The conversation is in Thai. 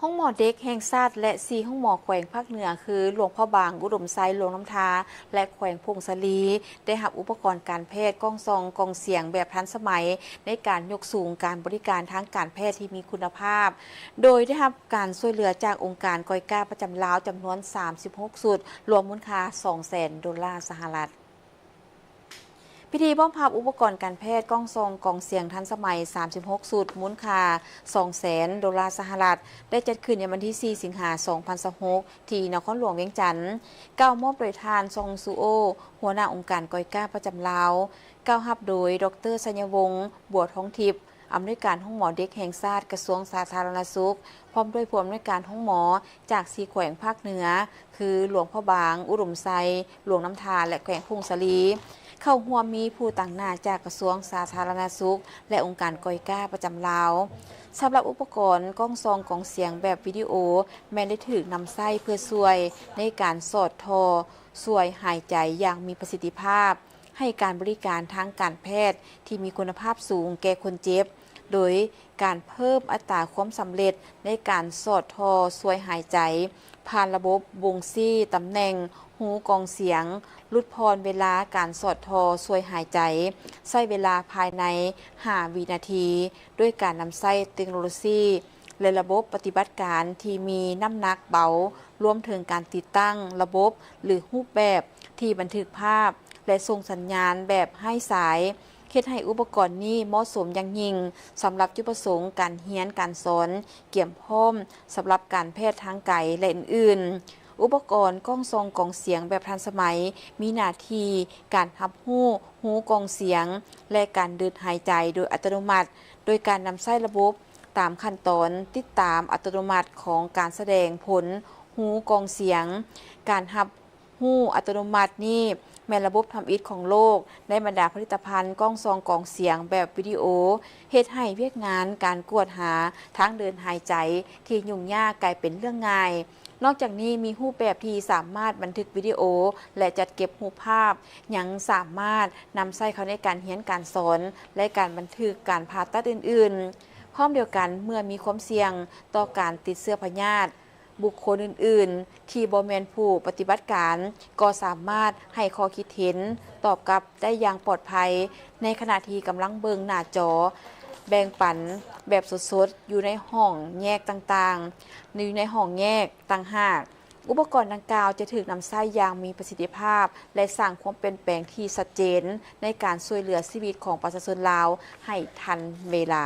ห้องหมอเด็กแห่งชาติและ4ห้องหมอแขวงภาคเหนือคือหลวงพ่อบางอุดมไซหลวงน้ำทาและแขวงพงศลีได้รับอุปกรณ์การแพทย์กล้องซองกล้องเสียงแบบทันสมัยในการยกสูงการบริการทางการแพทย์ที่มีคุณภาพโดยได้รับการช่วยเหลือจากองค์การกอยก้าประจำลาวจำนวน36สุดรวมมูลค่า$200,000 สหรัฐพิธีมอบภาพอุปกรณ์การแพทย์กล้องซองกล่องเสียงทันสมัย36สุดมูลค่า$200,000 สหรัฐได้จัดขึ้นในวันที่4สิงหาคม2026ที่นครหลวงเวียงจันทน์ก้าวมอบโดยทานซองซูโอหัวหน้าองค์การกอยก้าประจำลาวก้าวรับโดยดร.สัญญวงศ์บัวทองทิพย์อำนวยการห้องหมอเด็กแห่งชาติกระทรวงสาธารณสุขพร้อมด้วยผู้อำนวยการห้องหมอจาก4แขวงภาคเหนือคือหลวงพ่อบางอุดมไซหลวงน้ำทาและแขวงพงศลีเข้าร่วมมีผู้ต่างหน้าจากกระทรวงสาธารณสุขและองค์การกอยก้าประจำลาวสำหรับอุปกรณ์กล้องซองกล่องเสียงแบบวิดีโอแม้ได้ถูกนำใช้เพื่อช่วยในการสอดทอช่วยหายใจอย่างมีประสิทธิภาพให้การบริการทางการแพทย์ที่มีคุณภาพสูงแก่คนเจ็บโดยการเพิ่มอัตราความสำเร็จในการสอดทอช่วยหายใจผ่านระบบวงซี่ตำแหน่งหูกองเสียงลดพรเวลาการสอดทอช่วยหายใจใช้เวลาภายใน5วินาทีด้วยการนำใช้เทคโนโลยีและระบบปฏิบัติการที่มีน้ำหนักเบารวมถึงการติดตั้งระบบหรือรูปแบบที่บันทึกภาพและส่งสัญญาณแบบให้สายเฮ็ดให้อุปกรณ์นี้เหมาะสมอย่างยิ่งสำหรับจุดประสงค์การเรียนการสอนเกี่ยมพร้อมสำหรับการแพทย์ทางไกลและอื่นๆอุปกรณ์กล้องซองกล่องเสียงแบบทันสมัยมีหน้าที่การรับหูกล่องเสียงและการดืดหายใจโดยอัตโนมัติโดยการนำใช้ระบบตามขั้นตอนติดตามอัตโนมัติของการแสดงผลหูกล่องเสียงการรับหูอัตโนมัตินี้แม่ระบบทำอิฐของโลกในบรรดาผลิตภัณฑ์กล้องซองกล่องเสียงแบบวิดีโอเฮ็ดให้เวียกงานการกวดหาทางเดินหายใจที่ยุ่งยากกลายเป็นเรื่องง่ายนอกจากนี้มีรูปแบบที่สามารถบันทึกวิดีโอและจัดเก็บรูปภาพยังสามารถนำใช้เขาในการเรียนการสอนและการบันทึกการผ่าตัดอื่นๆพร้อมเดียวกันเมื่อมีความเสี่ยงต่อการติดเชื้อพยาธิบุคคลอื่นๆที่บ่แม่นผู้ปฏิบัติการก็สามารถให้ข้อคิดเห็นตอบกลับได้อย่างปลอดภัยในขณะที่กำลังเบิ่งหน้าจอแบ่งปันแบบสดๆอยู่ในห้องแยกต่างๆอยู่ในห้องแยกต่างหากอุปกรณ์ดังกล่าวจะถูกนำใช้อย่างมีประสิทธิภาพและสร้างความเปลี่ยนแปลงที่ชัดเจนในการช่วยเหลือชีวิตของประชาชนลาวให้ทันเวลา